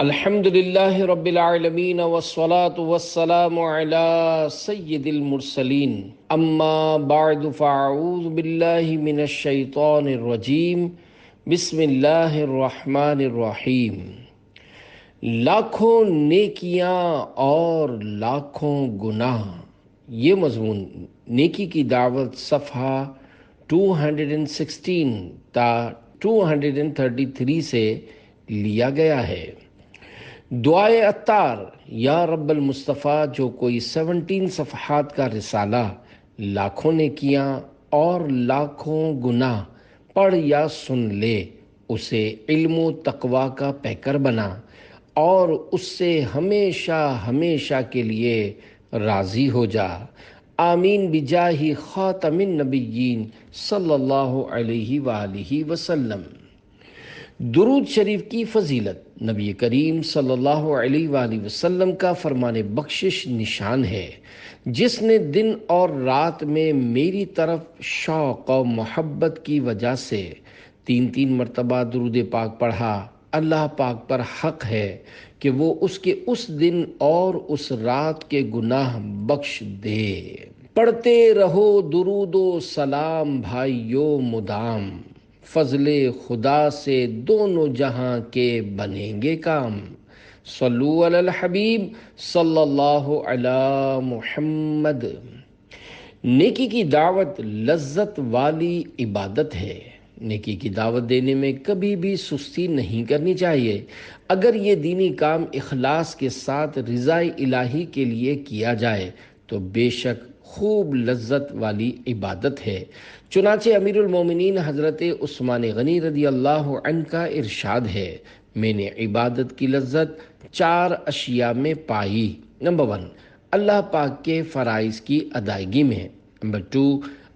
الحمد للہ رب العالمین والصلاة والسلام علی سید المرسلین اما بعد فاعوذ باللہ من الشیطان الرجیم بسم اللہ الرحمن الرحیم۔ لاکھوں نیکیاں اور لاکھوں گناہ، یہ مضمون نیکی کی دعوت صفحہ 216 تا 233 سے لیا گیا ہے۔ دعائے عطار، یا رب المصطفیٰ، جو کوئی 17 صفحات کا رسالہ لاکھوں نیکیاں اور لاکھوں گناہ پڑھ یا سن لے، اسے علم و تقوی کا پیکر بنا اور اس سے ہمیشہ ہمیشہ کے لیے راضی ہو جا۔ آمین بجاہ خاتم النبیین صلی اللہ علیہ وآلہ وسلم۔ درود شریف کی فضیلت نبی کریم صلی اللہ علیہ وآلہ وسلم کا فرمان بخشش نشان ہے۔ جس نے دن اور رات میں میری طرف شوق و محبت کی وجہ سے 3 مرتبہ درود پاک پڑھا، اللہ پاک پر حق ہے کہ وہ اس کے اس دن اور اس رات کے گناہ بخش دے۔ پڑھتے رہو درود و سلام بھائیو مدام، فضل خدا سے دونوں جہاں کے بنیں گے کام۔ صلو علی الحبیب صلی اللہ علی محمد۔ نیکی کی دعوت لذت والی عبادت ہے۔ نیکی کی دعوت دینے میں کبھی بھی سستی نہیں کرنی چاہیے۔ اگر یہ دینی کام اخلاص کے ساتھ رضا الہی کے لیے کیا جائے تو بے شک خوب لذت والی عبادت ہے۔ چنانچہ امیر المومنین حضرت عثمان غنی رضی اللہ عنہ کا ارشاد ہے، میں نے عبادت کی لذت 4 اشیاء میں پائی۔ نمبر 1، اللہ پاک کے فرائض کی ادائیگی میں۔ نمبر 2،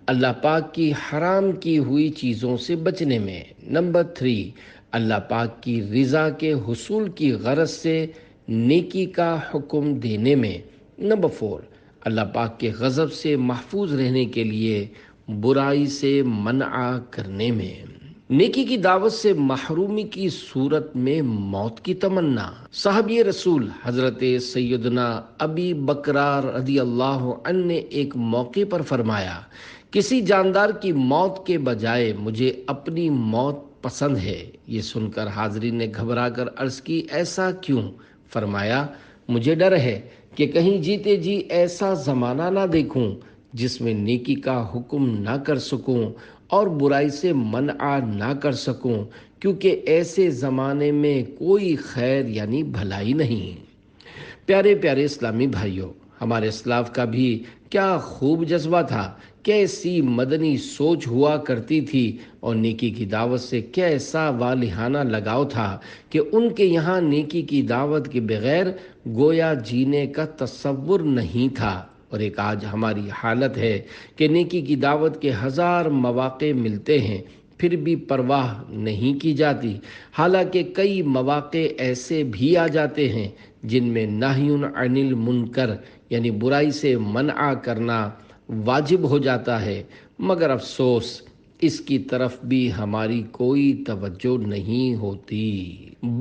اللہ پاک کی حرام کی ہوئی چیزوں سے بچنے میں۔ نمبر 3، اللہ پاک کی رضا کے حصول کی غرض سے نیکی کا حکم دینے میں۔ نمبر 4، اللہ پاک کے غضب سے محفوظ رہنے کے لیے برائی سے منع کرنے میں۔ نیکی کی دعوت سے محرومی کی صورت میں موت کی تمنا۔ صحابی رسول حضرت سیدنا ابی بکرہ رضی اللہ عنہ نے ایک موقع پر فرمایا، کسی جاندار کی موت کے بجائے مجھے اپنی موت پسند ہے۔ یہ سن کر حاضرین نے گھبرا کر عرض کی، ایسا کیوں؟ فرمایا، مجھے ڈر ہے کہ کہیں جیتے جی ایسا زمانہ نہ دیکھوں جس میں نیکی کا حکم نہ کر سکوں اور برائی سے منع نہ کر سکوں، کیونکہ ایسے زمانے میں کوئی خیر یعنی بھلائی نہیں۔ پیارے پیارے اسلامی بھائیوں، ہمارے اسلاف کا بھی کیا خوب جذبہ تھا، کیسی مدنی سوچ ہوا کرتی تھی، اور نیکی کی دعوت سے کیسا والہانہ لگاؤ تھا کہ ان کے یہاں نیکی کی دعوت کے بغیر گویا جینے کا تصور نہیں تھا۔ اور ایک آج ہماری حالت ہے کہ نیکی کی دعوت کے 1000 مواقع ملتے ہیں، پھر بھی پرواہ نہیں کی جاتی، حالانکہ کئی مواقع ایسے بھی آ جاتے ہیں جن میں نہی عن المنکر یعنی برائی سے منع کرنا واجب ہو جاتا ہے، مگر افسوس اس کی طرف بھی ہماری کوئی توجہ نہیں ہوتی۔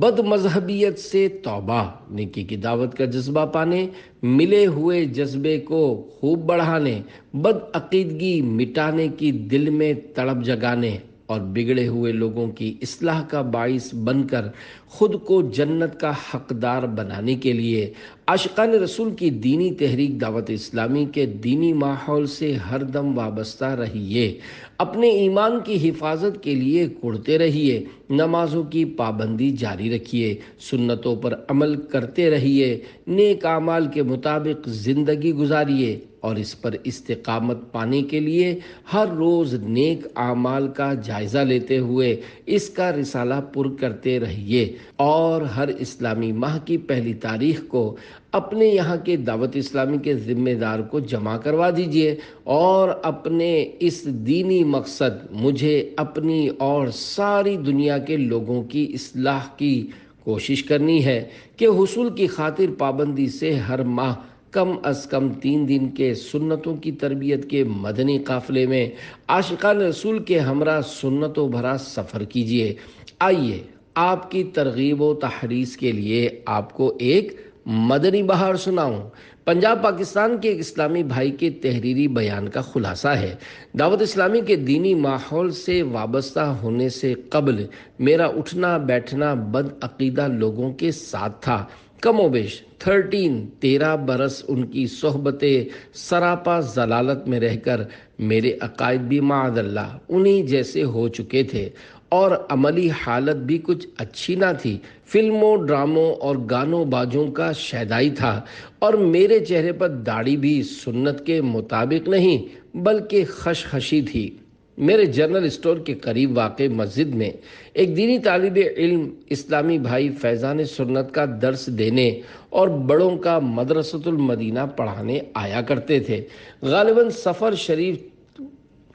بد مذہبیت سے توبہ، نیکی کی دعوت کا جذبہ پانے، ملے ہوئے جذبے کو خوب بڑھانے، بد عقیدگی مٹانے کی دل میں تڑپ جگانے اور بگڑے ہوئے لوگوں کی اصلاح کا باعث بن کر خود کو جنت کا حقدار بنانے کے لیے عاشقان رسول کی دینی تحریک دعوت اسلامی کے دینی ماحول سے ہر دم وابستہ رہیے، اپنے ایمان کی حفاظت کے لیے کڑتے رہیے، نمازوں کی پابندی جاری رکھیے، سنتوں پر عمل کرتے رہیے، نیک اعمال کے مطابق زندگی گزاریے، اور اس پر استقامت پانے کے لیے ہر روز نیک اعمال کا جائزہ لیتے ہوئے اس کا رسالہ پر کرتے رہیے، اور ہر اسلامی ماہ کی پہلی تاریخ کو اپنے یہاں کے دعوت اسلامی کے ذمہ دار کو جمع کروا دیجیے، اور اپنے اس دینی مقصد، مجھے اپنی اور ساری دنیا کے لوگوں کی اصلاح کی کوشش کرنی ہے کہ حصول کی خاطر پابندی سے ہر ماہ کم از کم 3 دن کے سنتوں کی تربیت کے مدنی قافلے میں عاشقان رسول کے ہمراہ سنتوں بھرا سفر کیجیے۔ آئیے آپ کی ترغیب و تحریض کے لیے آپ کو ایک مدنی بہار سناؤں۔ پنجاب پاکستان کے ایک اسلامی بھائی کے تحریری بیان کا خلاصہ ہے۔ دعوت اسلامی کے دینی ماحول سے وابستہ ہونے سے قبل میرا اٹھنا بیٹھنا بد عقیدہ لوگوں کے ساتھ تھا۔ کم و بیش 13 برس ان کی صحبت سراپا ضلالت میں رہ کر میرے عقائد بھی معاذ اللہ انہی جیسے ہو چکے تھے، اور عملی حالت بھی کچھ اچھی نہ تھی۔ فلموں، ڈراموں اور گانوں باجوں کا شیدائی تھا، اور میرے چہرے پر داڑھی بھی سنت کے مطابق نہیں بلکہ خشخشی تھی۔ میرے جنرل اسٹور کے قریب واقع مسجد میں ایک دینی طالب علم اسلامی بھائی فیضان سنت کا درس دینے اور بڑوں کا مدرسۃ المدینہ پڑھانے آیا کرتے تھے۔ غالباً سفر شریف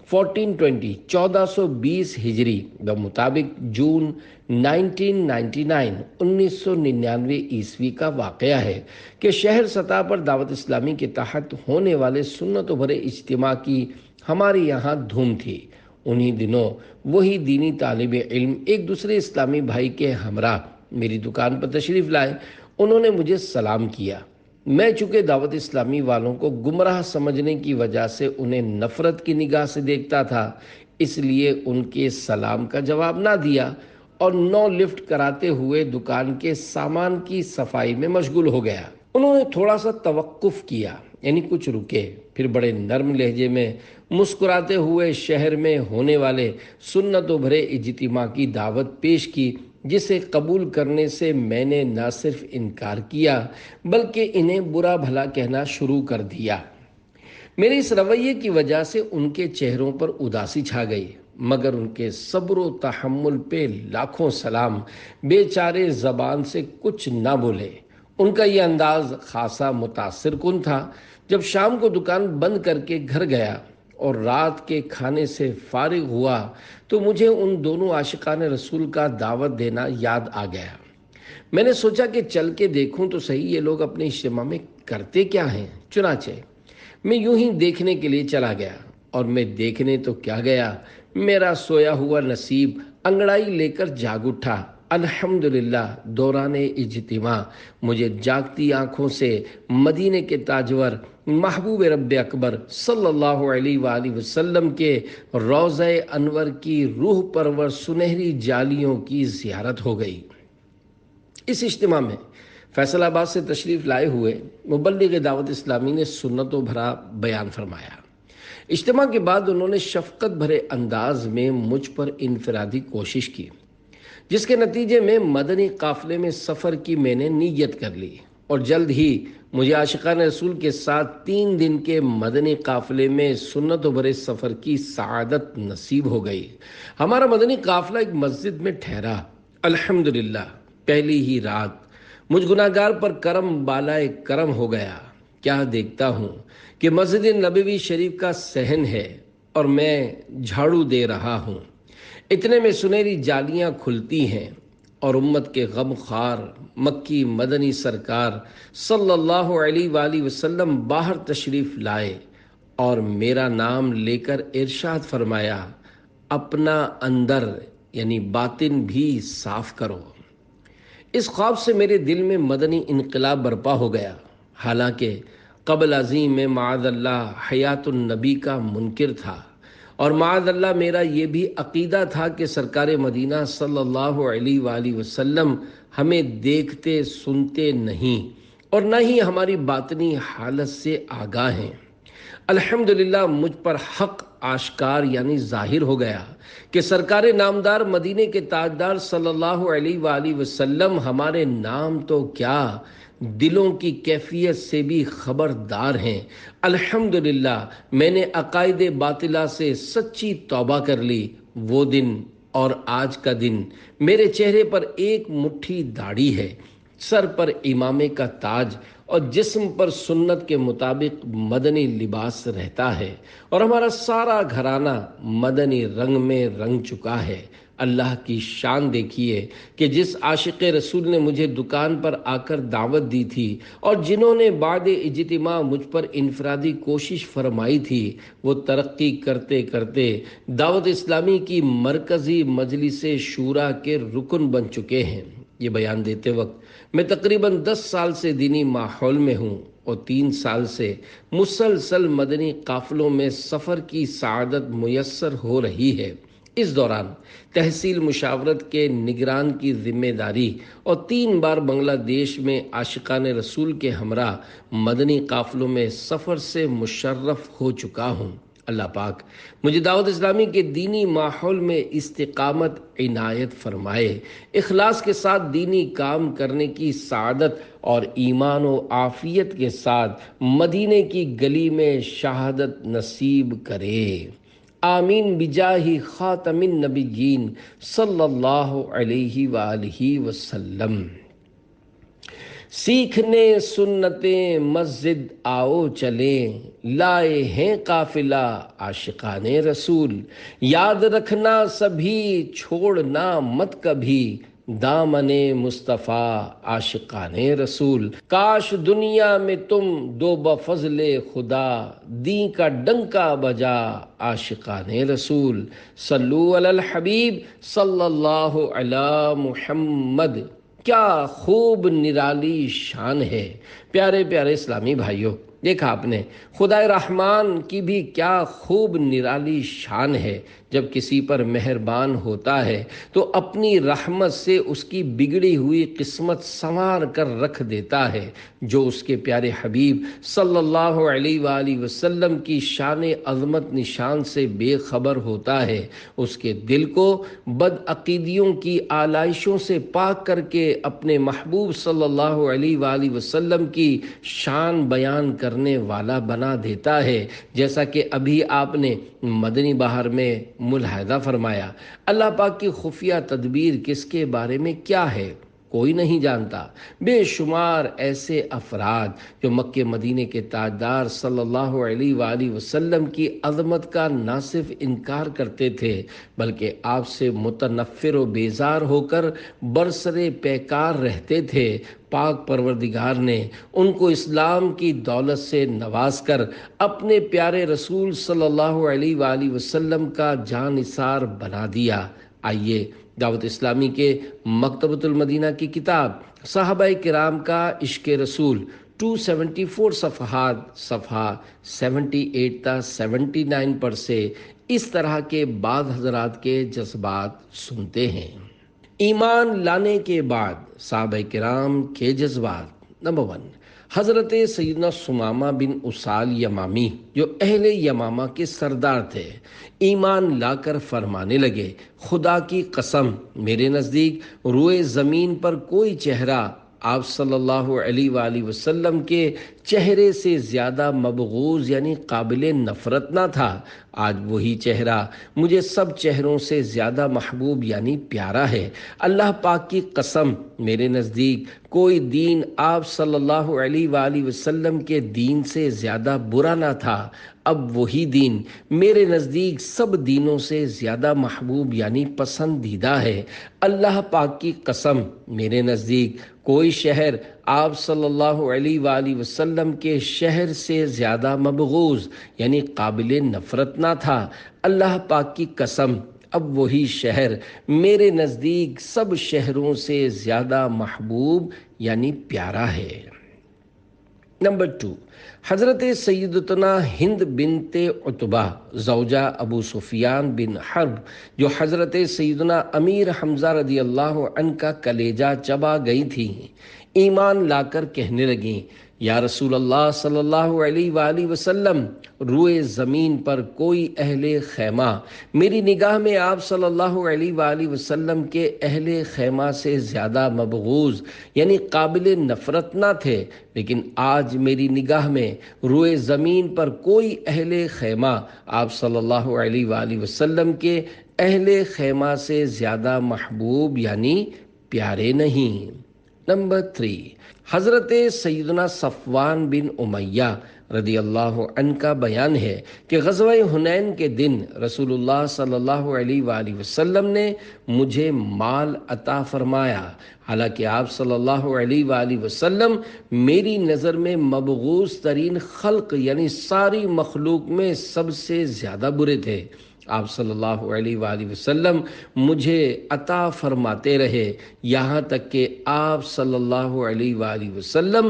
1420 ہجری بمطابق جون 1999 عیسوی کا واقعہ ہے کہ شہر سطح پر دعوت اسلامی کے تحت ہونے والے سنت و بھرے اجتماع کی ہمارے یہاں دھوم تھی۔ انہی دنوں وہی دینی طالب علم ایک دوسرے اسلامی بھائی کے ہمراہ میری دکان پر تشریف لائے۔ انہوں نے مجھے سلام کیا۔ میں چونکہ دعوت اسلامی والوں کو گمراہ سمجھنے کی وجہ سے انہیں نفرت کی نگاہ سے دیکھتا تھا، اس لیے ان کے سلام کا جواب نہ دیا اور نو لفٹ کراتے ہوئے دکان کے سامان کی صفائی میں مشغول ہو گیا۔ انہوں نے تھوڑا سا توقف کیا، یعنی کچھ رکے، پھر بڑے نرم لہجے میں مسکراتے ہوئے شہر میں ہونے والے سنت و بھرے اجتماع کی دعوت پیش کی، جسے قبول کرنے سے میں نے نہ صرف انکار کیا بلکہ انہیں برا بھلا کہنا شروع کر دیا۔ میرے اس رویے کی وجہ سے ان کے چہروں پر اداسی چھا گئی، مگر ان کے صبر و تحمل پہ لاکھوں سلام۔ بیچارے زبان سے کچھ نہ بولے۔ ان کا یہ انداز خاصا متاثر کن تھا۔ جب شام کو دکان بند کر کے گھر گیا اور رات کے کھانے سے فارغ ہوا تو مجھے ان دونوں عاشقان رسول کا دعوت دینا یاد آ گیا۔ میں نے سوچا کہ چل کے دیکھوں تو صحیح یہ لوگ اپنے اجتماع میں کرتے کیا ہیں۔ چنانچہ میں یوں ہی دیکھنے کے لیے چلا گیا، اور میں دیکھنے تو کیا گیا، میرا سویا ہوا نصیب انگڑائی لے کر جاگ اٹھا۔ الحمدللہ دوران اجتماع مجھے جاگتی آنکھوں سے مدینے کے تاجور محبوب رب اکبر صلی اللہ علیہ وآلہ وسلم کے روضہ انور کی روح پرور سنہری جالیوں کی زیارت ہو گئی۔ اس اجتماع میں فیصل آباد سے تشریف لائے ہوئے مبلغ دعوت اسلامی نے سنت و بھرا بیان فرمایا۔ اجتماع کے بعد انہوں نے شفقت بھرے انداز میں مجھ پر انفرادی کوشش کی، جس کے نتیجے میں مدنی قافلے میں سفر کی میں نے نیت کر لی، اور جلد ہی مجھے عاشقان رسول کے ساتھ 3 دن کے مدنی قافلے میں سنت و بھرے سفر کی سعادت نصیب ہو گئی۔ ہمارا مدنی قافلہ ایک مسجد میں ٹھہرا۔ الحمدللہ پہلی ہی رات مجھ گناہگار پر کرم بالائے کرم ہو گیا۔ کیا دیکھتا ہوں کہ مسجد نبوی شریف کا صحن ہے اور میں جھاڑو دے رہا ہوں۔ اتنے میں سنہری جالیاں کھلتی ہیں اور امت کے غم خوار مکی مدنی سرکار صلی اللہ علیہ وآلہ وسلم باہر تشریف لائے اور میرا نام لے کر ارشاد فرمایا، اپنا اندر یعنی باطن بھی صاف کرو۔ اس خواب سے میرے دل میں مدنی انقلاب برپا ہو گیا۔ حالانکہ قبل عظیم میں معاذ اللہ حیات النبی کا منکر تھا، اور معاذ اللہ میرا یہ بھی عقیدہ تھا کہ سرکار مدینہ صلی اللہ علیہ وآلہ وسلم ہمیں دیکھتے سنتے نہیں اور نہ ہی ہماری باطنی حالت سے آگاہ ہیں۔ الحمدللہ مجھ پر حق آشکار یعنی ظاہر ہو گیا کہ سرکار نامدار مدینے کے تاجدار صلی اللہ علیہ وآلہ وسلم ہمارے نام تو کیا دلوں کی کیفیت سے بھی خبردار ہیں۔ الحمدللہ میں نے عقائد باطلہ سے سچی توبہ کر لی۔ وہ دن اور آج کا دن میرے چہرے پر ایک مٹھی داڑھی ہے، سر پر امامے کا تاج اور جسم پر سنت کے مطابق مدنی لباس رہتا ہے، اور ہمارا سارا گھرانہ مدنی رنگ میں رنگ چکا ہے۔ اللہ کی شان دیکھیے کہ جس عاشق رسول نے مجھے دکان پر آ کر دعوت دی تھی اور جنہوں نے بعد اجتماع مجھ پر انفرادی کوشش فرمائی تھی، وہ ترقی کرتے کرتے دعوت اسلامی کی مرکزی مجلس شورا کے رکن بن چکے ہیں۔ یہ بیان دیتے وقت میں تقریباً 10 سال سے دینی ماحول میں ہوں اور 3 سال سے مسلسل مدنی قافلوں میں سفر کی سعادت میسر ہو رہی ہے۔ اس دوران تحصیل مشاورت کے نگران کی ذمہ داری اور 3 بار بنگلہ دیش میں عاشقان رسول کے ہمراہ مدنی قافلوں میں سفر سے مشرف ہو چکا ہوں۔ اللہ پاک مجھے دعوت اسلامی کے دینی ماحول میں استقامت عنایت فرمائے، اخلاص کے ساتھ دینی کام کرنے کی سعادت اور ایمان و عافیت کے ساتھ مدینے کی گلی میں شہادت نصیب کرے۔ آمین بجاہ خاتم النبیین صلی اللہ علیہ وآلہ وسلم۔ سیکھنے سنتیں مسجد آؤ چلیں، لائے ہیں قافلہ عاشقان رسول، یاد رکھنا سبھی چھوڑنا مت کبھی، دامن مصطفیٰ عاشقان رسول، کاش دنیا میں تم دو بفضل خدا، دین کا ڈنکا بجا عاشقان رسول، صلو علی الحبیب صلی اللہ علی محمد۔ کیا خوب نرالی شان ہے۔ پیارے پیارے اسلامی بھائیوں، دیکھا آپ نے خدا رحمان کی بھی کیا خوب نرالی شان ہے۔ جب کسی پر مہربان ہوتا ہے تو اپنی رحمت سے اس کی بگڑی ہوئی قسمت سنوار کر رکھ دیتا ہے۔ جو اس کے پیارے حبیب صلی اللہ علیہ وآلہ وسلم کی شان عظمت نشان سے بے خبر ہوتا ہے، اس کے دل کو بدعقیدیوں کی آلائشوں سے پاک کر کے اپنے محبوب صلی اللہ علیہ وآلہ وسلم کی شان بیان کرنے والا بنا دیتا ہے، جیسا کہ ابھی آپ نے مدنی بہار میں ملاحظہ فرمایا۔ اللہ پاک کی خفیہ تدبیر کس کے بارے میں کیا ہے؟ کوئی نہیں جانتا۔ بے شمار ایسے افراد جو مکہ مدینے کے تاجدار صلی اللہ علیہ وآلہ وسلم کی عظمت کا نہ صرف انکار کرتے تھے بلکہ آپ سے متنفر و بیزار ہو کر برسر پیکار رہتے تھے، پاک پروردگار نے ان کو اسلام کی دولت سے نواز کر اپنے پیارے رسول صلی اللہ علیہ وآلہ وسلم کا جان نثار بنا دیا۔ آئیے دعوت اسلامی کے مکتبۃ المدینہ کی کتاب صحابہ کرام کا عشق رسول 274 صفحات، صفحہ 78 تا 79 پر سے اس طرح کے بعض حضرات کے جذبات سنتے ہیں۔ ایمان لانے کے بعد صحابہ کرام کے جذبات۔ نمبر 1، حضرت سیدنا ثمامہ بن اسال یمامی جو اہل یمامہ کے سردار تھے، ایمان لا کر فرمانے لگے، خدا کی قسم میرے نزدیک روئے زمین پر کوئی چہرہ آپ صلی اللہ علیہ وآلہ وسلم کے چہرے سے زیادہ مبغوض یعنی قابل نفرت نہ تھا۔ آج وہی چہرہ مجھے سب چہروں سے زیادہ محبوب یعنی پیارا ہے۔ اللہ پاک کی قسم میرے نزدیک کوئی دین آپ صلی اللہ علیہ وآلہ وسلم کے دین سے زیادہ برا نہ تھا۔ اب وہی دین میرے نزدیک سب دینوں سے زیادہ محبوب یعنی پسندیدہ ہے۔ اللہ پاک کی قسم میرے نزدیک کوئی شہر آپ صلی اللہ علیہ وآلہ وسلم کے شہر سے زیادہ مبغوض یعنی قابل نفرت نہ تھا۔ اللہ پاک کی قسم اب وہی شہر میرے نزدیک سب شہروں سے زیادہ محبوب یعنی پیارا ہے۔ نمبر 2، حضرت سیدتنا ہند بنت عتبہ زوجہ ابو سفیان بن حرب جو حضرت سیدنا امیر حمزہ رضی اللہ عنہ کا کلیجہ چبا گئی تھیں، ایمان لا کر کہنے لگیں، یا رسول اللہ صلی اللہ علیہ وآلہ وسلم، روئے زمین پر کوئی اہل خیمہ میری نگاہ میں آپ صلی اللہ علیہ وآلہ وسلم کے اہل خیمہ سے زیادہ مبغوض یعنی قابل نفرت نہ تھے، لیکن آج میری نگاہ میں روئے زمین پر کوئی اہل خیمہ آپ صلی اللہ علیہ وآلہ وسلم کے اہل خیمہ سے زیادہ محبوب یعنی پیارے نہیں۔ نمبر 3، حضرت سیدنا صفوان بن امیہ رضی اللہ عنہ کا بیان ہے کہ غزوہ حنین کے دن رسول اللہ صلی اللہ علیہ وآلہ وسلم نے مجھے مال عطا فرمایا، حالانکہ آپ صلی اللہ علیہ وآلہ وسلم میری نظر میں مبغوض ترین خلق یعنی ساری مخلوق میں سب سے زیادہ برے تھے۔ آپ صلی اللہ علیہ وآلہ وسلم مجھے عطا فرماتے رہے یہاں تک کہ آپ صلی اللہ علیہ وآلہ وسلم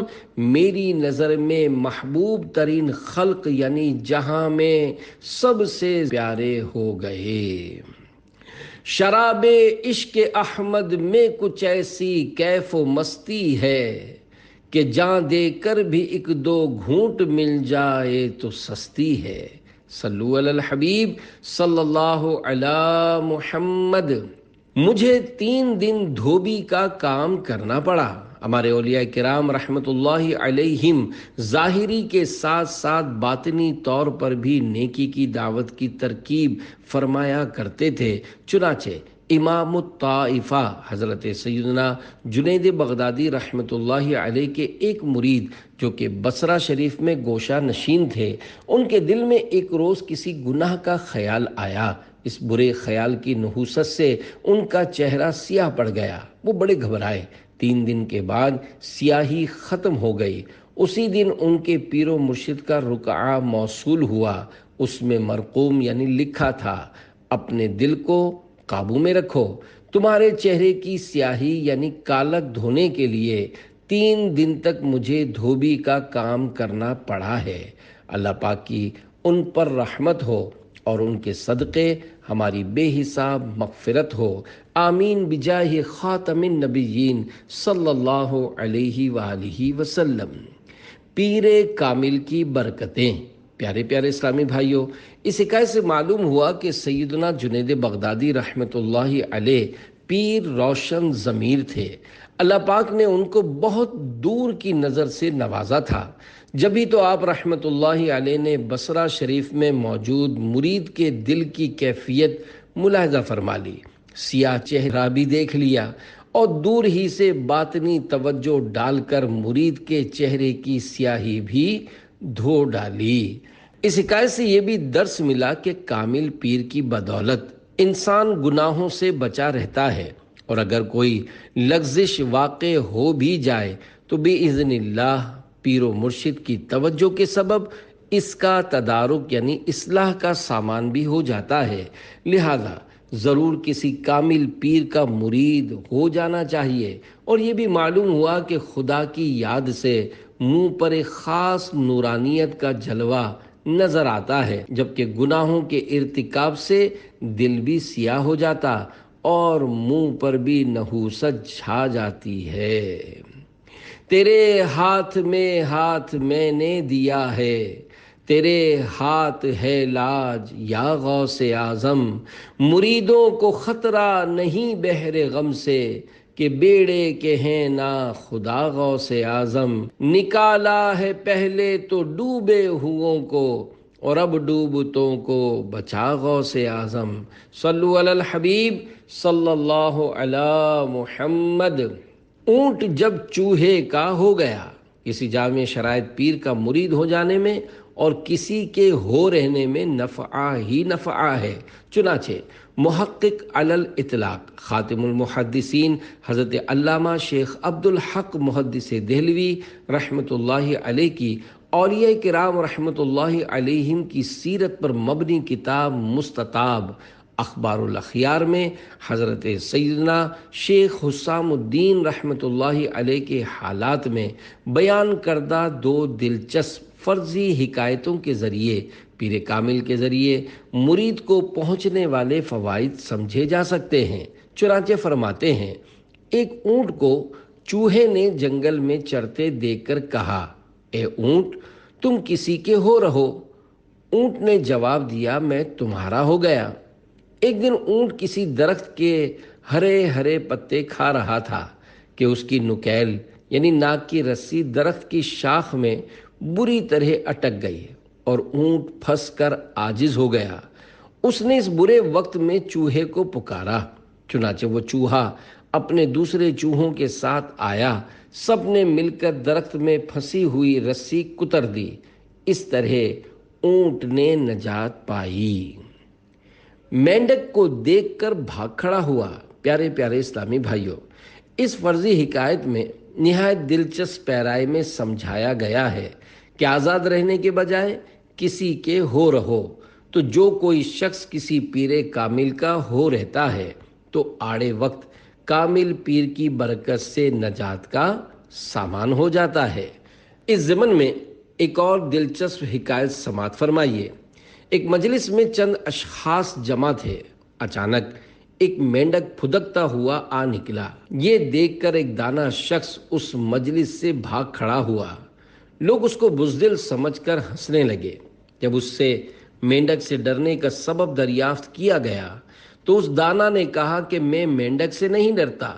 میری نظر میں محبوب ترین خلق یعنی جہاں میں سب سے پیارے ہو گئے۔ شراب عشق احمد میں کچھ ایسی کیف و مستی ہے کہ جان دے کر بھی ایک دو گھونٹ مل جائے تو سستی ہے۔ صلو علی الحبیب صلی اللہ علی محمد۔ مجھے 3 دن دھوبی کا کام کرنا پڑا۔ ہمارے اولیاء کرام رحمت اللہ علیہم ظاہری کے ساتھ ساتھ باطنی طور پر بھی نیکی کی دعوت کی ترکیب فرمایا کرتے تھے، چنانچہ امام الطائفہ حضرت سیدنا جنید بغدادی رحمت اللہ علیہ کے ایک مرید جو کہ بصرہ شریف میں گوشہ نشین تھے، ان کے دل میں ایک روز کسی گناہ کا خیال آیا۔ اس برے خیال کی نحوست سے ان کا چہرہ سیاہ پڑ گیا، وہ بڑے گھبرائے۔ 3 دن کے بعد سیاہی ختم ہو گئی۔ اسی دن ان کے پیر و مرشد کا رقعہ موصول ہوا، اس میں مرقوم یعنی لکھا تھا، اپنے دل کو قابو میں رکھو، تمہارے چہرے کی سیاہی یعنی کالک دھونے کے لیے 3 دن تک مجھے دھوبی کا کام کرنا پڑا ہے۔ اللہ پاک کی ان پر رحمت ہو اور ان کے صدقے ہماری بے حساب مغفرت ہو، آمین بجاہ خاتم النبیین صلی اللہ علیہ وآلہ وسلم۔ پیر کامل کی برکتیں۔ پیارے پیارے اسلامی بھائیوں، اس حکایت سے معلوم ہوا کہ سیدنا جنید بغدادی رحمت اللہ علیہ پیر روشن ضمیر تھے۔ اللہ پاک نے ان کو بہت دور کی نظر سے نوازا تھا۔ جبھی تو آپ رحمت اللہ علیہ نے بصرہ شریف میں موجود مرید کے دل کی کیفیت ملاحظہ فرما لی، سیاہ چہرہ بھی دیکھ لیا اور دور ہی سے باطنی توجہ ڈال کر مرید کے چہرے کی سیاہی بھی دھو ڈالی۔ اس حکایت سے یہ بھی درس ملا کہ کامل پیر کی بدولت انسان گناہوں سے بچا رہتا ہے، اور اگر کوئی لغزش واقع ہو بھی جائے تو بإذن اللہ پیر و مرشد کی توجہ کے سبب اس کا تدارک یعنی اصلاح کا سامان بھی ہو جاتا ہے۔ لہذا ضرور کسی کامل پیر کا مرید ہو جانا چاہیے۔ اور یہ بھی معلوم ہوا کہ خدا کی یاد سے منہ پر ایک خاص نورانیت کا جلوہ نظر آتا ہے، جبکہ گناہوں کے ارتکاب سے دل بھی سیاہ ہو جاتا اور منہ پر بھی نحوست چھا جاتی ہے۔ تیرے ہاتھ میں نے دیا ہے، تیرے ہاتھ ہے لاج یا غوث اعظم، مریدوں کو خطرہ نہیں بحر غم سے، کہ بیڑے کے ہیں نا خدا غوث اعظم، نکالا ہے پہلے تو ڈوبے ہوئوں کو، اور اب ڈوبتوں کو بچا غوث اعظم۔ صلو علی الحبیب صلی اللہ علی محمد۔ اونٹ جب چوہے کا ہو گیا۔ کسی جامع شرائط پیر کا مرید ہو جانے میں اور کسی کے ہو رہنے میں نفع ہی نفع ہے، چنانچہ محقق علی الاطلاق خاتم المحدثین حضرت علامہ شیخ عبدالحق محدث دہلوی رحمت اللہ علیہ کی اولیاء کرام رحمت اللہ علیہم کی سیرت پر مبنی کتاب مستطاب اخبار الاخیار میں حضرت سیدنا شیخ حسام الدین رحمت اللہ علیہ کے حالات میں بیان کردہ 2 دلچسپ فرضی حکایتوں کے ذریعے پیر کامل کے ذریعے مرید کو پہنچنے والے فوائد سمجھے جا سکتے ہیں۔ چنانچہ فرماتے ہیں، ایک اونٹ کو چوہے نے جنگل میں چرتے دیکھ کر کہا، اے اونٹ تم کسی کے ہو رہو؟ اونٹ نے جواب دیا، میں تمہارا ہو گیا۔ ایک دن اونٹ کسی درخت کے ہرے ہرے پتے کھا رہا تھا کہ اس کی نکیل یعنی ناک کی رسی درخت کی شاخ میں بری طرح اٹک گئی اور اونٹ پھنس کر عاجز ہو گیا۔ اس نے اس برے وقت میں چوہے کو پکارا، چنانچہ وہ چوہا اپنے دوسرے چوہوں کے ساتھ آیا، سب نے مل کر درخت میں پھنسی ہوئی رسی کتر دی۔ اس طرح اونٹ نے نجات پائی۔ مینڈک کو دیکھ کر بھاگ کھڑا ہوا۔ پیارے پیارے اسلامی بھائیوں، اس فرضی حکایت میں نہایت دلچسپ پیرائی میں سمجھایا گیا ہے کہ آزاد رہنے کے بجائے کسی کے ہو رہو، تو جو کوئی شخص کسی پیر کامل کا ہو رہتا ہے تو آڑے وقت کامل پیر کی برکت سے نجات کا سامان ہو جاتا ہے۔ اس ضمن میں ایک اور دلچسپ حکایت سماعت فرمائیے۔ ایک مجلس میں چند اشخاص جمع تھے۔ اچانک ایک مینڈک پھدکتا ہوا آ نکلا۔ یہ دیکھ کر ایک دانا شخص اس مجلس سے بھاگ کھڑا ہوا۔ لوگ اس کو بزدل سمجھ کر ہنسنے لگے۔ جب اس سے مینڈک سے ڈرنے کا سبب دریافت کیا گیا تو اس دانا نے کہا کہ میں مینڈک سے نہیں ڈرتا،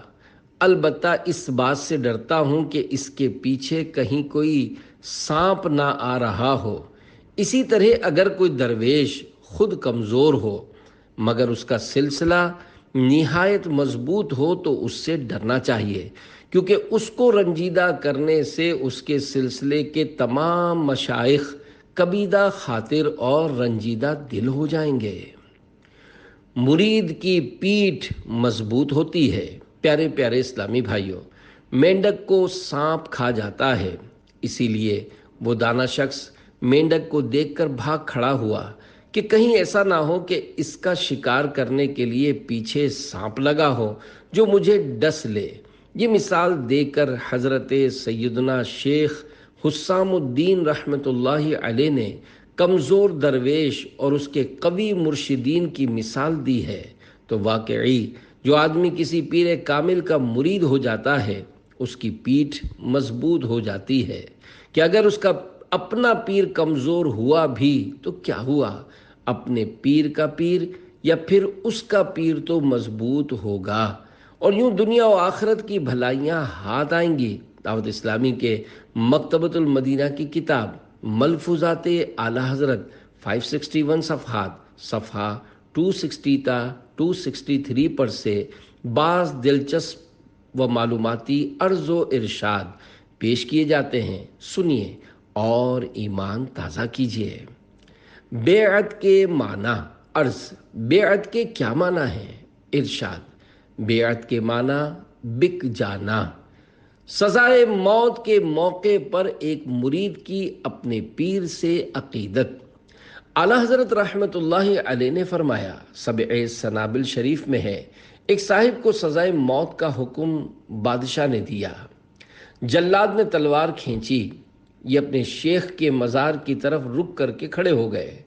البتہ اس بات سے ڈرتا ہوں کہ اس کے پیچھے کہیں کوئی سانپ نہ آ رہا ہو۔ اسی طرح اگر کوئی درویش خود کمزور ہو مگر اس کا سلسلہ نہایت مضبوط ہو تو اس سے ڈرنا چاہیے، کیونکہ اس کو رنجیدہ کرنے سے اس کے سلسلے کے تمام مشائخ کبیدہ خاطر اور رنجیدہ دل ہو جائیں گے۔ مرید کی پیٹھ مضبوط ہوتی ہے۔ پیارے پیارے اسلامی بھائیوں، مینڈک کو سانپ کھا جاتا ہے، اسی لیے وہ دانا شخص مینڈک کو دیکھ کر بھاگ کھڑا ہوا کہ کہیں ایسا نہ ہو کہ اس کا شکار کرنے کے لیے پیچھے سانپ لگا ہو جو مجھے ڈس لے۔ یہ مثال دے کر حضرت سیدنا شیخ حسام الدین رحمۃ اللہ علیہ نے کمزور درویش اور اس کے قوی مرشدین کی مثال دی ہے۔ تو واقعی جو آدمی کسی پیر کامل کا مرید ہو جاتا ہے اس کی پیٹھ مضبوط ہو جاتی ہے کہ اگر اس کا اپنا پیر کمزور ہوا بھی تو کیا ہوا، اپنے پیر کا پیر یا پھر اس کا پیر تو مضبوط ہوگا، اور یوں دنیا و آخرت کی بھلائیاں ہاتھ آئیں گی۔ دعوت اسلامی کے مکتبۃ المدینہ کی کتاب ملفوظات اعلی حضرت 561 صفحات، صفحہ 260 تا 263 پر سے بعض دلچسپ و معلوماتی عرض و ارشاد پیش کیے جاتے ہیں۔ سنیے اور ایمان تازہ کیجیے۔ بیعت کے معنی۔ عرض، بیعت کے کیا معنی ہیں؟ ارشاد، بیعت کے معنی بک جانا۔ سزائے موت کے موقع پر ایک مرید کی اپنے پیر سے عقیدت۔ اعلیٰ حضرت رحمۃ اللہ علیہ نے فرمایا، سبع سنابل شریف میں ہے، ایک صاحب کو سزائے موت کا حکم بادشاہ نے دیا۔ جلاد نے تلوار کھینچی، یہ اپنے شیخ کے مزار کی طرف رک کر کے کھڑے ہو گئے۔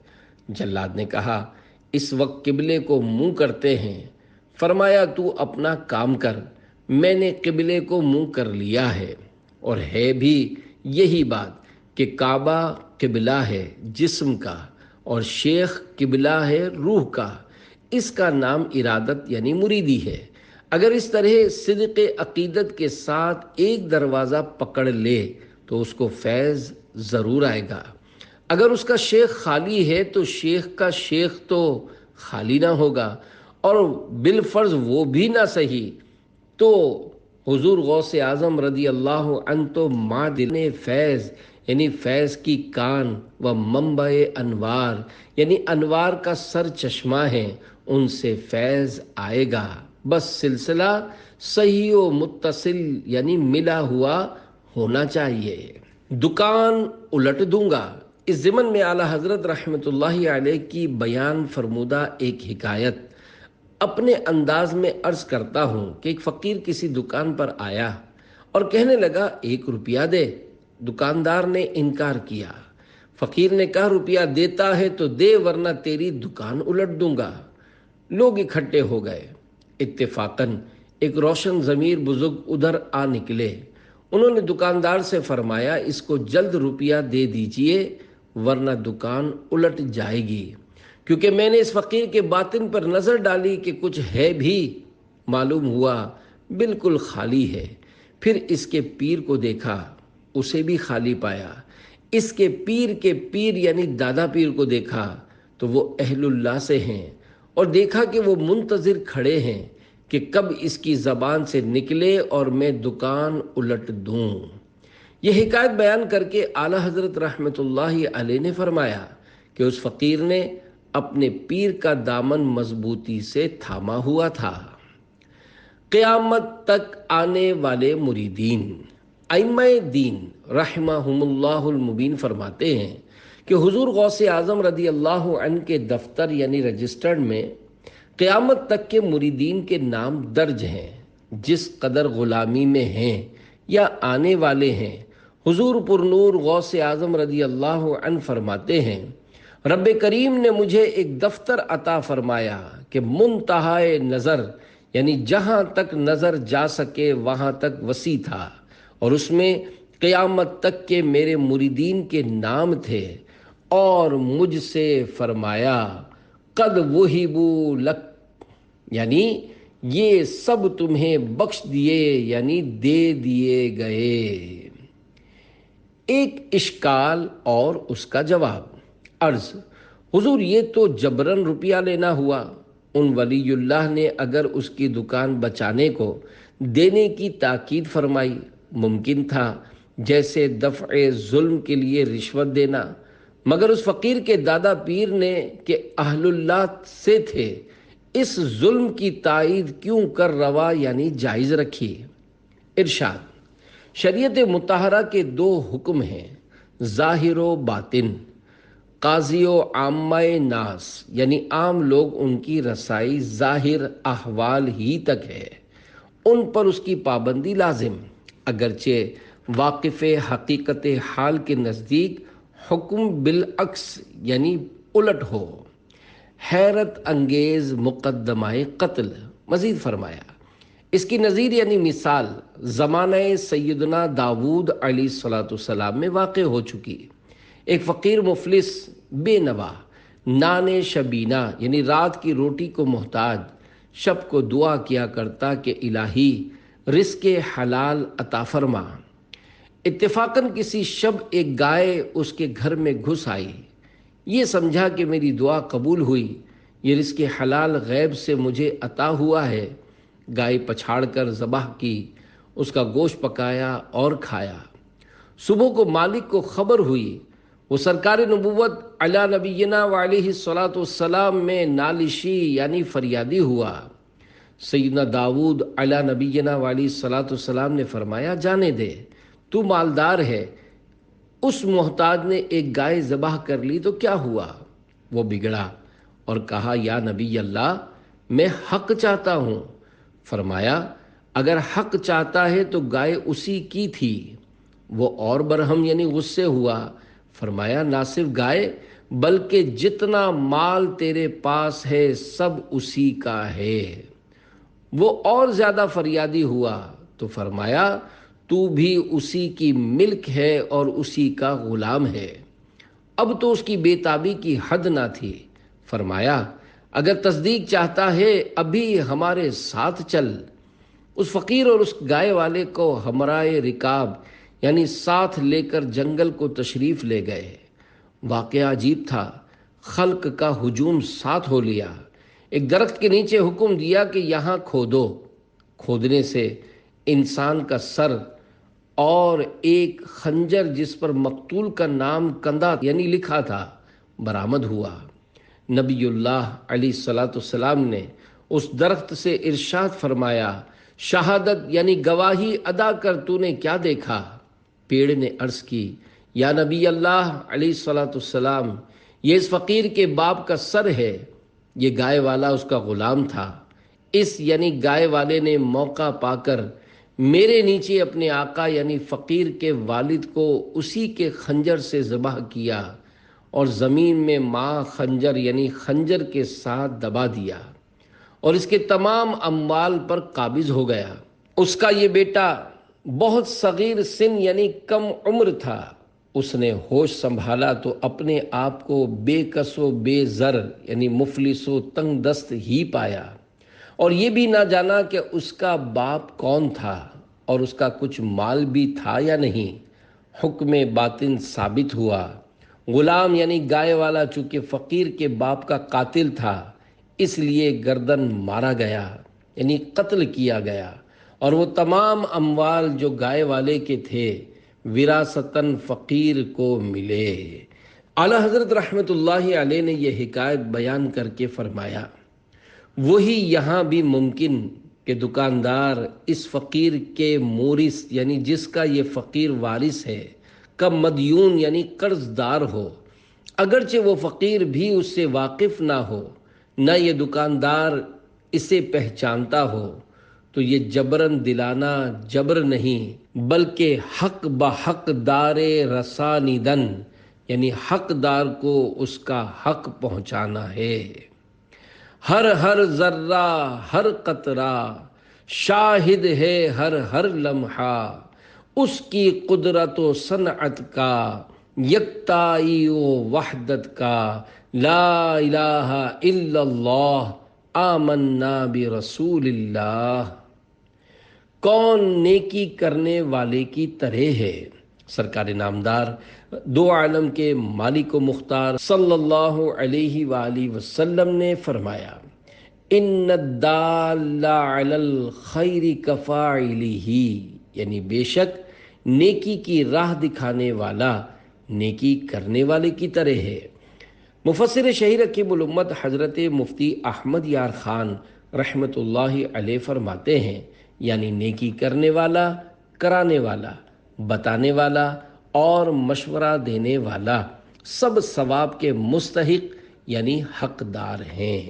جلاد نے کہا، اس وقت قبلے کو منہ کرتے ہیں۔ فرمایا، تو اپنا کام کر، میں نے قبلے کو منہ کر لیا ہے، اور ہے بھی یہی بات کہ کعبہ قبلہ ہے جسم کا اور شیخ قبلہ ہے روح کا۔ اس کا نام ارادت یعنی مریدی ہے۔ اگر اس طرح صدق عقیدت کے ساتھ ایک دروازہ پکڑ لے تو اس کو فیض ضرور آئے گا۔ اگر اس کا شیخ خالی ہے تو شیخ کا شیخ تو خالی نہ ہوگا، اور بالفرض وہ بھی نہ صحیح تو حضور غوث اعظم رضی اللہ عنہ تو معدن فیض یعنی فیض کی کان و منبع انوار یعنی انوار کا سر چشمہ ہے، ان سے فیض آئے گا۔ بس سلسلہ صحیح و متصل یعنی ملا ہوا ہونا چاہیے۔ دکان الٹ دوں گا۔ اس ضمن میں اعلیٰ حضرت رحمۃ اللہ علیہ کی بیان فرمودہ ایک حکایت اپنے انداز میں عرض کرتا ہوں کہ ایک فقیر کسی دکان پر آیا اور کہنے لگا، 1 روپیہ دے۔ دکاندار نے انکار کیا۔ فقیر نے کہا، روپیہ دیتا ہے تو دے ورنہ تیری دکان الٹ دوں گا۔ لوگ اکٹھے ہو گئے۔ اتفاقاً ایک روشن ضمیر بزرگ ادھر آ نکلے۔ انہوں نے دکاندار سے فرمایا، اس کو جلد روپیہ دے دیجئے ورنہ دکان الٹ جائے گی، کیونکہ میں نے اس فقیر کے باطن پر نظر ڈالی کہ کچھ ہے بھی، معلوم ہوا بالکل خالی ہے۔ پھر اس کے پیر کو دیکھا، اسے بھی خالی پایا۔ اس کے پیر یعنی دادا پیر کو دیکھا تو وہ اہل اللہ سے ہیں، اور دیکھا کہ وہ منتظر کھڑے ہیں کہ کب اس کی زبان سے نکلے اور میں دکان الٹ دوں۔ یہ حکایت بیان کر کے اعلیٰ حضرت رحمۃ اللہ علیہ نے فرمایا کہ اس فقیر نے اپنے پیر کا دامن مضبوطی سے تھاما ہوا تھا۔ قیامت تک آنے والے مریدین۔ ائمہ دین رحمہم اللہ المبین فرماتے ہیں کہ حضور غوث اعظم رضی اللہ عنہ کے دفتر یعنی رجسٹرڈ میں قیامت تک کے مریدین کے نام درج ہیں، جس قدر غلامی میں ہیں یا آنے والے ہیں۔ حضور پر نور غوث اعظم رضی اللہ عنہ فرماتے ہیں، رب کریم نے مجھے ایک دفتر عطا فرمایا کہ منتہائے نظر یعنی جہاں تک نظر جا سکے وہاں تک وسیع تھا، اور اس میں قیامت تک کے میرے مریدین کے نام تھے، اور مجھ سے فرمایا قد وہبوا لک، یعنی یہ سب تمہیں بخش دیے یعنی دے دیے گئے۔ ایک اشکال اور اس کا جواب۔ عرض، حضور یہ تو جبرن روپیہ لینا ہوا۔ ان ولی اللہ نے اگر اس کی دکان بچانے کو دینے کی تاکید فرمائی، ممکن تھا جیسے دفع ظلم کے لیے رشوت دینا، مگر اس فقیر کے دادا پیر نے کہ اہل اللہ سے تھے اس ظلم کی تائید کیوں کر روا یعنی جائز رکھی۔ ارشاد، شریعت مطہرہ کے دو حکم ہیں، ظاہر و باطن۔ قاضی و عامہ ناس یعنی عام لوگ ان کی رسائی ظاہر احوال ہی تک ہے، ان پر اس کی پابندی لازم، اگرچہ واقف حقیقت حال کے نزدیک حکم بالعکس یعنی الٹ ہو۔ حیرت انگیز مقدمہ قتل۔ مزید فرمایا، اس کی نظیر یعنی مثال زمانہ سیدنا داود علیہ الصلوۃ والسلام میں واقع ہو چکی۔ ایک فقیر مفلس بے نوا نان شبینہ یعنی رات کی روٹی کو محتاج شب کو دعا کیا کرتا کہ الہی رزق حلال عطا فرما۔ اتفاقاً کسی شب ایک گائے اس کے گھر میں گھس آئی، یہ سمجھا کہ میری دعا قبول ہوئی، یہ رزق حلال غیب سے مجھے عطا ہوا ہے۔ گائے پچھاڑ کر ذبح کی، اس کا گوشت پکایا اور کھایا۔ صبح کو مالک کو خبر ہوئی، وہ سرکار نبوت علی نبینا وعلیہ الصلاۃ والسلام میں نالشی یعنی فریادی ہوا۔ سیدنا داود علی نبینا وعلیہ الصلاۃ والسلام نے فرمایا، جانے دے، تو مالدار ہے، اس محتاج نے ایک گائے ذبح کر لی تو کیا ہوا؟ وہ بگڑا اور کہا، یا نبی اللہ، میں حق چاہتا ہوں۔ فرمایا، اگر حق چاہتا ہے تو گائے اسی کی تھی۔ وہ اور برہم یعنی غصے ہوا، فرمایا، نہ صرف گائے بلکہ جتنا مال تیرے پاس ہے سب اسی کا ہے۔ وہ اور زیادہ فریادی ہوا تو فرمایا، تو بھی اسی کی ملک ہے اور اسی کا غلام ہے۔ اب تو اس کی بے تابی کی حد نہ تھی۔ فرمایا، اگر تصدیق چاہتا ہے ابھی ہمارے ساتھ چل۔ اس فقیر اور اس گائے والے کو ہمراہ رکاب یعنی ساتھ لے کر جنگل کو تشریف لے گئے۔ واقعہ عجیب تھا، خلق کا ہجوم ساتھ ہو لیا۔ ایک درخت کے نیچے حکم دیا کہ یہاں کھودو۔ کھودنے سے انسان کا سر اور ایک خنجر جس پر مقتول کا نام کندہ یعنی لکھا تھا برآمد ہوا۔ نبی اللہ علیہ الصلوۃ والسلام نے اس درخت سے ارشاد فرمایا، شہادت یعنی گواہی ادا کر، تو نے کیا دیکھا؟ پیڑ نے عرض کی، یا نبی اللہ علیہ الصلوۃ والسلام، یہ اس فقیر کے باپ کا سر ہے، یہ گائے والا اس کا غلام تھا۔ اس یعنی گائے والے نے موقع پا کر میرے نیچے اپنے آقا یعنی فقیر کے والد کو اسی کے خنجر سے ذبح کیا اور زمین میں ماں خنجر یعنی خنجر کے ساتھ دبا دیا اور اس کے تمام اموال پر قابض ہو گیا۔ اس کا یہ بیٹا بہت صغیر سن یعنی کم عمر تھا۔ اس نے ہوش سنبھالا تو اپنے آپ کو بے کس و بے زر یعنی مفلس و تنگ دست ہی پایا، اور یہ بھی نہ جانا کہ اس کا باپ کون تھا اور اس کا کچھ مال بھی تھا یا نہیں۔ حکم باطن ثابت ہوا۔ غلام یعنی گائے والا چونکہ فقیر کے باپ کا قاتل تھا، اس لیے گردن مارا گیا۔ یعنی قتل کیا گیا، اور وہ تمام اموال جو گائے والے کے تھے وراثتاً فقیر کو ملے۔ اعلیٰ حضرت رحمۃ اللہ علیہ نے یہ حکایت بیان کر کے فرمایا، وہی یہاں بھی ممکن کہ دکاندار اس فقیر کے مورث یعنی جس کا یہ فقیر وارث ہے کا مدیون یعنی قرض دار ہو، اگرچہ وہ فقیر بھی اس سے واقف نہ ہو، نہ یہ دکاندار اسے پہچانتا ہو، تو یہ جبرن دلانا جبر نہیں بلکہ حق بحق دار رسانیدن یعنی حقدار کو اس کا حق پہنچانا ہے۔ ہر ذرہ ہر قطرہ شاہد ہے ہر لمحہ، اس کی قدرت و صنعت کا یکتائی و وحدت کا، لا الہ الا اللہ آمنا برسول اللہ۔ کون نیکی کرنے والے کی طرح ہے؟ سرکار نامدار دو عالم کے مالک و مختار صلی اللہ علیہ وآلہ وسلم نے فرمایا، ان الدال علی الخیر کفاعلہ، یعنی بے شک نیکی کی راہ دکھانے والا نیکی کرنے والے کی طرح ہے۔ مفسر شہیر حکیم الامت حضرت مفتی احمد یار خان رحمۃ اللہ علیہ فرماتے ہیں، یعنی نیکی کرنے والا، کرانے والا، بتانے والا اور مشورہ دینے والا سب ثواب کے مستحق یعنی حقدار ہیں۔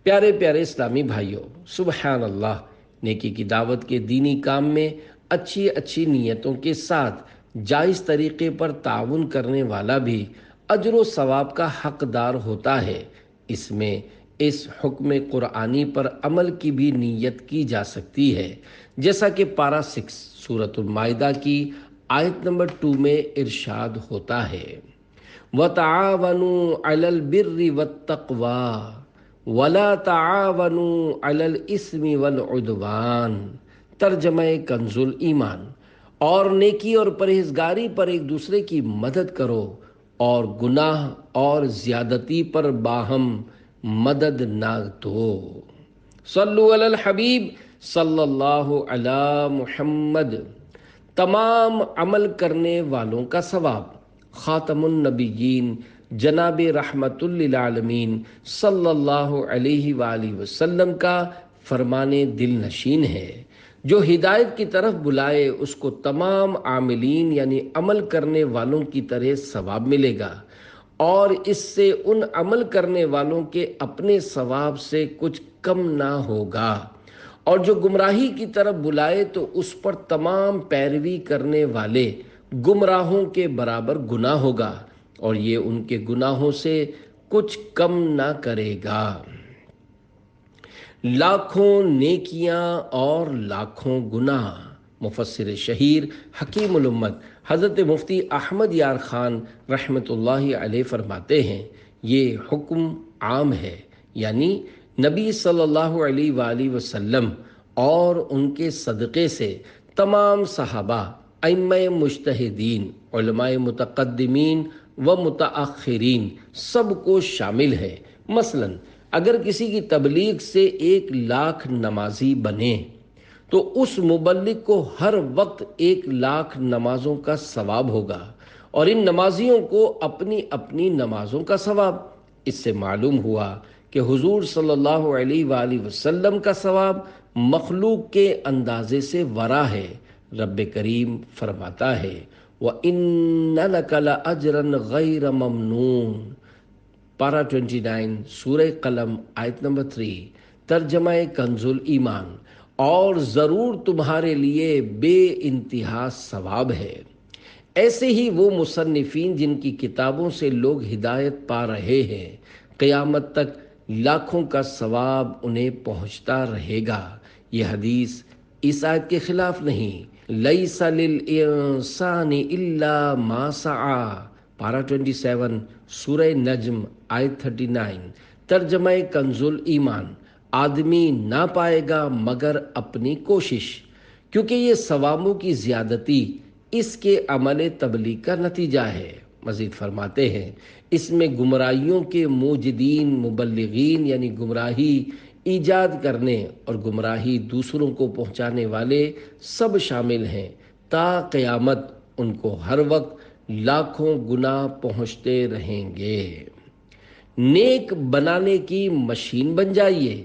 پیارے پیارے اسلامی بھائیوں، سبحان اللہ، نیکی کی دعوت کے دینی کام میں اچھی اچھی نیتوں کے ساتھ جائز طریقے پر تعاون کرنے والا بھی اجر و ثواب کا حقدار ہوتا ہے۔ اس میں اس حکم قرآنی پر عمل کی بھی نیت کی جا سکتی ہے، جیسا کہ پارہ 6 سورۃ المائدہ کی آیت نمبر 2 میں ارشاد ہوتا ہے، وَتَعَاوَنُوا عَلَى الْبِرِّ وَالتَّقْوَى وَلَا تَعَاوَنُوا عَلَى الْإِثْمِ وَالْعُدْوَانِ۔ ترجمہ کنز ایمان، اور نیکی اور پرہیزگاری پر ایک دوسرے کی مدد کرو اور گناہ اور زیادتی پر باہم مدد نہ دو۔ صلو علی الحبیب صلی اللہ علی محمد۔ تمام عمل کرنے والوں کا ثواب خاتم النبیین جناب رحمت للعالمین صلی اللہ علیہ وآلہ وسلم کا فرمان دل نشین ہے۔ جو ہدایت کی طرف بلائے اس کو تمام عاملین یعنی عمل کرنے والوں کی طرح ثواب ملے گا، اور اس سے ان عمل کرنے والوں کے اپنے ثواب سے کچھ کم نہ ہوگا، اور جو گمراہی کی طرف بلائے تو اس پر تمام پیروی کرنے والے گمراہوں کے برابر گناہ ہوگا، اور یہ ان کے گناہوں سے کچھ کم نہ کرے گا۔ لاکھوں نیکیاں اور لاکھوں گناہ۔ مفسر شہیر حکیم الامت حضرت مفتی احمد یار خان رحمۃ اللہ علیہ فرماتے ہیں، یہ حکم عام ہے، یعنی نبی صلی اللہ علیہ وآلہ وسلم اور ان کے صدقے سے تمام صحابہ، ائمہ مجتہدین، علماء متقدمین و متاخرین سب کو شامل ہے۔ مثلاً اگر کسی کی تبلیغ سے 1,00,000 نمازی بنے تو اس مبلغ کو ہر وقت 1,00,000 نمازوں کا ثواب ہوگا، اور ان نمازیوں کو اپنی اپنی نمازوں کا ثواب۔ اس سے معلوم ہوا کہ حضور صلی اللہ علیہ وآلہ وسلم کا ثواب مخلوق کے اندازے سے ورا ہے۔ رب کریم فرماتا ہے، وَإِنَّ لَكَ لَأَجْرًا غَيْرَ مَمْنُونٍ، پارہ 29 سورہ قلم آیت نمبر 3، ترجمہ کنز ایمان، اور ضرور تمہارے لیے بے انتہا ثواب ہے۔ ایسے ہی وہ مصنفین جن کی کتابوں سے لوگ ہدایت پا رہے ہیں، قیامت تک لاکھوں کا ثواب انہیں پہنچتا رہے گا۔ یہ حدیث اس آیت کے خلاف نہیں۔ لیس للانسان الا ما سعی، پارہ 27 سورہ نجم آیت 39، ترجمہ کنز ایمان، آدمی نہ پائے گا مگر اپنی کوشش، کیونکہ یہ ثوابوں کی زیادتی اس کے عمل تبلیغ کا نتیجہ ہے۔ مزید فرماتے ہیں، اس میں گمراہیوں کے موجدین، مبلغین یعنی گمراہی ایجاد کرنے اور گمراہی دوسروں کو پہنچانے والے سب شامل ہیں۔ تا قیامت ان کو ہر وقت لاکھوں گناہ پہنچتے رہیں گے۔ نیک بنانے کی مشین بن جائیے۔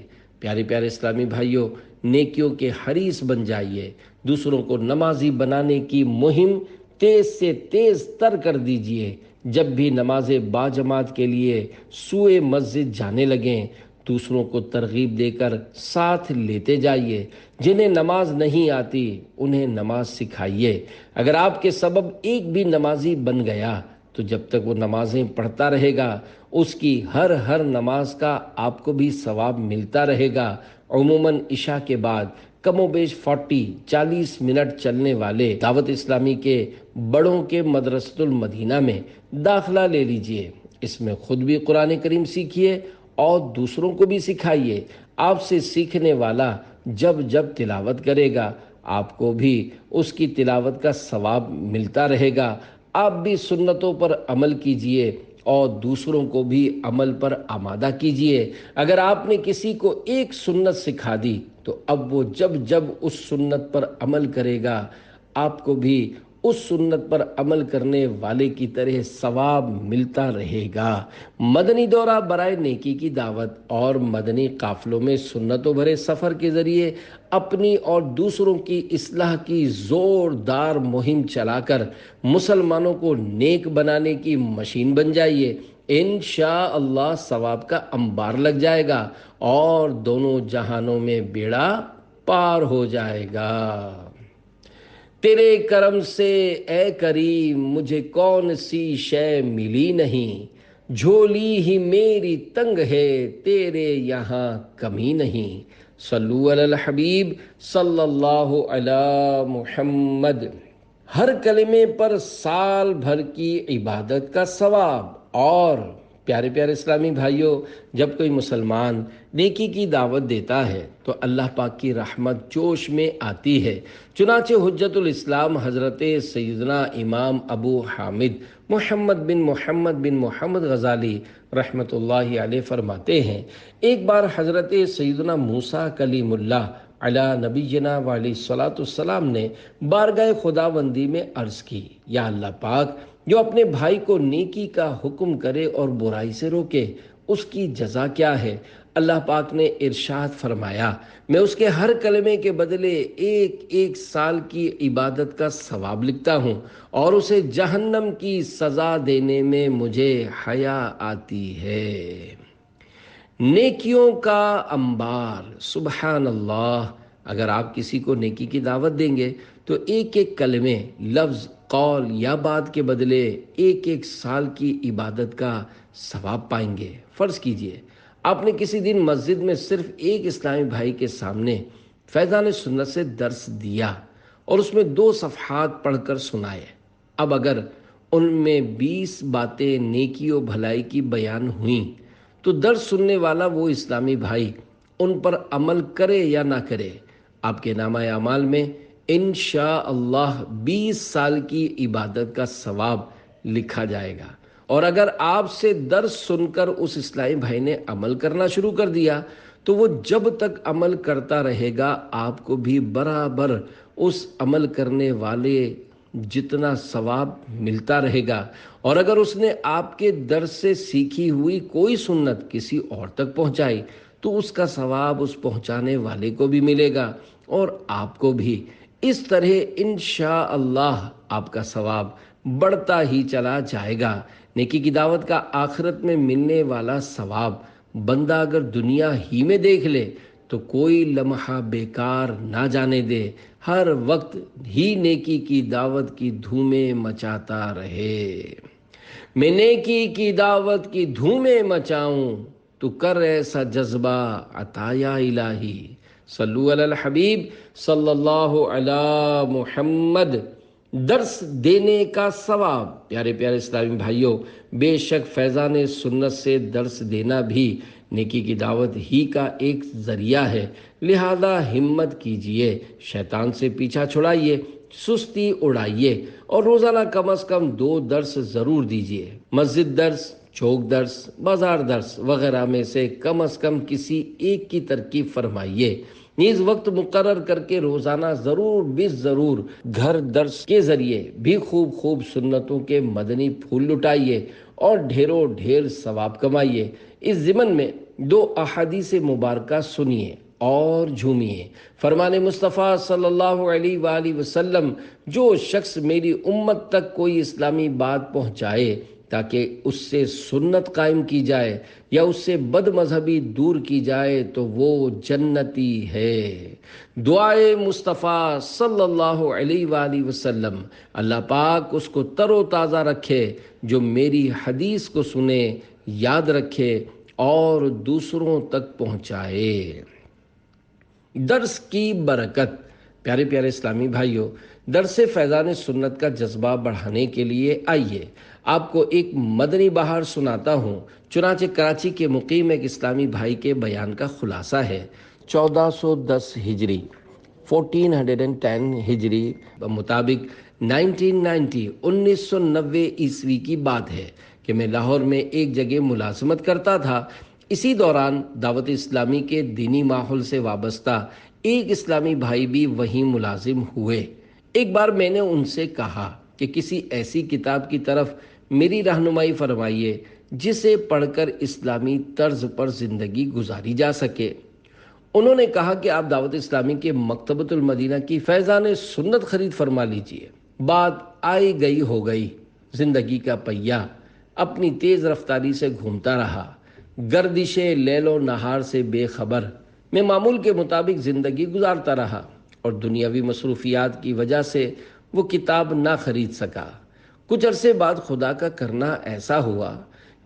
پیارے پیارے اسلامی بھائیوں، نیکیوں کے حریص بن جائیے۔ دوسروں کو نمازی بنانے کی مہم تیز سے تیز تر کر دیجیے۔ جب بھی نماز باجماعت کے لیے سوئے مسجد جانے لگیں، دوسروں کو ترغیب دے کر ساتھ لیتے جائیے۔ جنہیں نماز نہیں آتی انہیں نماز سکھائیے۔ اگر آپ کے سبب ایک بھی نمازی بن گیا تو جب تک وہ نمازیں پڑھتا رہے گا، اس کی ہر نماز کا آپ کو بھی ثواب ملتا رہے گا۔ عموماً عشاء کے بعد کم و بیش 40 منٹ چلنے والے دعوت اسلامی کے بڑوں کے مدرسۃ المدینہ میں داخلہ لے لیجئے۔ اس میں خود بھی قرآن کریم سیکھیے اور دوسروں کو بھی سکھائیے۔ آپ سے سیکھنے والا جب تلاوت کرے گا، آپ کو بھی اس کی تلاوت کا ثواب ملتا رہے گا۔ آپ بھی سنتوں پر عمل کیجئے اور دوسروں کو بھی عمل پر آمادہ کیجئے۔ اگر آپ نے کسی کو ایک سنت سکھا دی تو اب وہ جب اس سنت پر عمل کرے گا، آپ کو بھی اس سنت پر عمل کرنے والے کی طرح ثواب ملتا رہے گا۔ مدنی دورہ برائے نیکی کی دعوت اور مدنی قافلوں میں سنتوں بھرے سفر کے ذریعے اپنی اور دوسروں کی اصلاح کی زوردار مہم چلا کر مسلمانوں کو نیک بنانے کی مشین بن جائیے۔ انشاءاللہ ثواب کا انبار لگ جائے گا اور دونوں جہانوں میں بیڑا پار ہو جائے گا۔ تیرے کرم سے اے کریم مجھے کون سی شے ملی نہیں، جھولی ہی میری تنگ ہے تیرے یہاں کمی نہیں۔ صلو علی الحبیب صلی اللہ علی محمد۔ ہر کلمے پر سال بھر کی عبادت کا ثواب۔ اور پیارے پیارے اسلامی بھائیوں، جب کوئی مسلمان نیکی کی دعوت دیتا ہے تو اللہ پاک کی رحمت جوش میں آتی ہے۔ چنانچہ حجت الاسلام حضرت سیدنا امام ابو حامد محمد بن محمد غزالی رحمۃ اللہ علیہ فرماتے ہیں، ایک بار حضرت سیدنا موسیٰ کلیم اللہ علی نبینا وعلیہ الصلاۃ والسلام نے بارگاہ خداوندی میں عرض کی، یا اللہ پاک، جو اپنے بھائی کو نیکی کا حکم کرے اور برائی سے روکے، اس کی جزا کیا ہے؟ اللہ پاک نے ارشاد فرمایا، میں اس کے ہر کلمے کے بدلے ایک سال کی عبادت کا ثواب لکھتا ہوں اور اسے جہنم کی سزا دینے میں مجھے حیا آتی ہے۔ نیکیوں کا انبار، سبحان اللہ۔ اگر آپ کسی کو نیکی کی دعوت دیں گے تو ایک کلمے، لفظ، قول یا بات کے بدلے ایک سال کی عبادت کا ثواب پائیں گے۔ فرض کیجئے آپ نے کسی دن مسجد میں صرف ایک اسلامی بھائی کے سامنے فیضان سنت سے درس دیا اور اس میں 2 صفحات پڑھ کر سنائے۔ اب اگر ان میں 20 باتیں نیکی و بھلائی کی بیان ہوئیں تو درس سننے والا وہ اسلامی بھائی ان پر عمل کرے یا نہ کرے، آپ کے نامہ اعمال میں انشاءاللہ 20 سال کی عبادت کا ثواب لکھا جائے گا۔ اور اگر آپ سے درس سن کر اس اسلامی بھائی نے عمل کرنا شروع کر دیا تو وہ جب تک عمل کرتا رہے گا آپ کو بھی برابر اس عمل کرنے والے جتنا ثواب ملتا رہے گا۔ اور اگر اس نے آپ کے درس سے سیکھی ہوئی کوئی سنت کسی اور تک پہنچائی تو اس کا ثواب اس پہنچانے والے کو بھی ملے گا اور آپ کو بھی۔ اس طرح انشاءاللہ آپ کا ثواب بڑھتا ہی چلا جائے گا۔ نیکی کی دعوت کا آخرت میں ملنے والا ثواب بندہ اگر دنیا ہی میں دیکھ لے تو کوئی لمحہ بیکار نہ جانے دے، ہر وقت ہی نیکی کی دعوت کی دھومیں مچاتا رہے۔ میں نیکی کی دعوت کی دھومیں مچاؤں، تو کر ایسا جذبہ عطا یا الہی۔ صلو علی الحبیب صلی اللہ علی محمد۔ درس دینے کا ثواب۔ پیارے پیارے اسلامی بھائیوں، بے شک فیضان سنت سے درس دینا بھی نیکی کی دعوت ہی کا ایک ذریعہ ہے، لہذا ہمت کیجئے، شیطان سے پیچھا چھڑائیے، سستی اڑائیے اور روزانہ کم از کم 2 درس ضرور دیجئے۔ مسجد درس، چوک درس، بازار درس وغیرہ میں سے کم از کم کسی ایک کی ترکیب فرمائیے۔ نیز وقت مقرر کر کے روزانہ ضرور گھر درس کے ذریعے بھی خوب سنتوں کے مدنی پھول لٹائیے اور ڈھیروں ڈھیر ثواب کمائیے۔ اس ضمن میں 2 احادیث مبارکہ سنیے اور جھومیے۔ فرمان مصطفیٰ صلی اللہ علیہ وآلہ وسلم، جو شخص میری امت تک کوئی اسلامی بات پہنچائے تاکہ اس سے سنت قائم کی جائے یا اس سے بد مذہبی دور کی جائے تو وہ جنتی ہے۔ دعائے مصطفیٰ صلی اللہ علیہ وآلہ وسلم، اللہ پاک اس کو تر و تازہ رکھے جو میری حدیث کو سنے، یاد رکھے اور دوسروں تک پہنچائے۔ درس کی برکت۔ پیارے پیارے اسلامی بھائیوں، درس فیضان سنت کا جذبہ بڑھانے کے لیے آئیے آپ کو ایک مدنی بہار سناتا ہوں۔ چنانچہ کراچی کے مقیم ایک اسلامی بھائی کے بیان کا خلاصہ ہے۔ 1410 ہجری 1410 ہجری مطابق 1990 عیسوی کی بات ہے کہ میں لاہور میں ایک جگہ ملازمت کرتا تھا۔ اسی دوران دعوت اسلامی کے دینی ماحول سے وابستہ ایک اسلامی بھائی بھی وہیں ملازم ہوئے۔ ایک بار میں نے ان سے کہا کہ کسی ایسی کتاب کی طرف میری رہنمائی فرمائیے جسے پڑھ کر اسلامی طرز پر زندگی گزاری جا سکے۔ انہوں نے کہا کہ آپ دعوت اسلامی کے مکتبۃ المدینہ کی فیضان سنت خرید فرما لیجئے۔ بات آئی گئی ہو گئی، زندگی کا پہیہ اپنی تیز رفتاری سے گھومتا رہا۔ گردش لیل و نہار سے بے خبر میں معمول کے مطابق زندگی گزارتا رہا اور دنیاوی مصروفیات کی وجہ سے وہ کتاب نہ خرید سکا۔ کچھ عرصے بعد خدا کا کرنا ایسا ہوا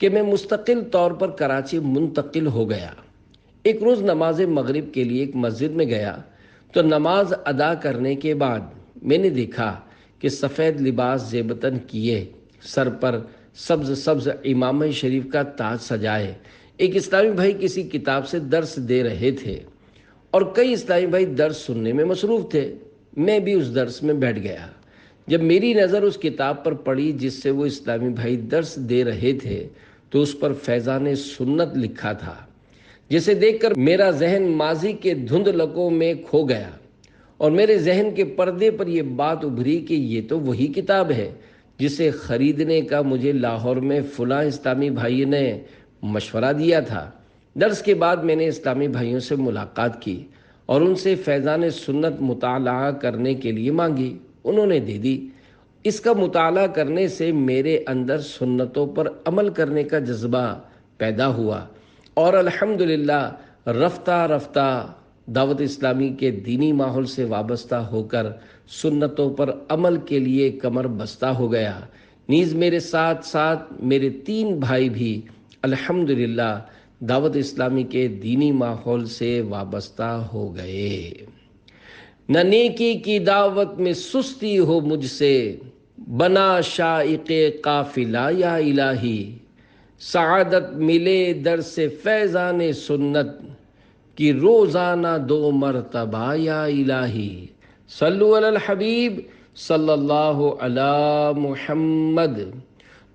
کہ میں مستقل طور پر کراچی منتقل ہو گیا۔ ایک روز نماز مغرب کے لیے ایک مسجد میں گیا تو نماز ادا کرنے کے بعد میں نے دیکھا کہ سفید لباس زیبتن کیے، سر پر سبز امامہ شریف کا تاج سجائے ایک اسلامی بھائی کسی کتاب سے درس دے رہے تھے اور کئی اسلامی بھائی درس سننے میں مصروف تھے۔ میں بھی اس درس میں بیٹھ گیا۔ جب میری نظر اس کتاب پر پڑی جس سے وہ اسلامی بھائی درس دے رہے تھے تو اس پر فیضان سنت لکھا تھا، جسے دیکھ کر میرا ذہن ماضی کے دھندلکوں میں کھو گیا اور میرے ذہن کے پردے پر یہ بات ابھری کہ یہ تو وہی کتاب ہے جسے خریدنے کا مجھے لاہور میں فلاں اسلامی بھائی نے مشورہ دیا تھا۔ درس کے بعد میں نے اسلامی بھائیوں سے ملاقات کی اور ان سے فیضان سنت مطالعہ کرنے کے لیے مانگی۔ انہوں نے دے دی۔ اس کا مطالعہ کرنے سے میرے اندر سنتوں پر عمل کرنے کا جذبہ پیدا ہوا اور الحمدللہ رفتہ رفتہ دعوت اسلامی کے دینی ماحول سے وابستہ ہو کر سنتوں پر عمل کے لیے کمر بستہ ہو گیا۔ نیز میرے ساتھ ساتھ میرے 3 بھائی بھی الحمدللہ دعوت اسلامی کے دینی ماحول سے وابستہ ہو گئے۔ نہ نیکی کی دعوت میں سستی ہو مجھ سے، بنا شائق قافلہ یا الہی، سعادت ملے در سے فیضان سنت کی روزانہ 2 مرتبہ یا الہی۔ صلو علی الحبیب صلی اللہ علی محمد۔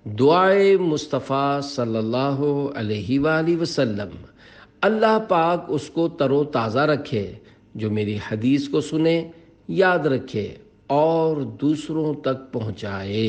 دعائے مصطفیٰ صلی اللہ علیہ وآلہ وسلم، اللہ پاک اس کو تر و تازہ رکھے جو میری حدیث کو سنے، یاد رکھے اور دوسروں تک پہنچائے۔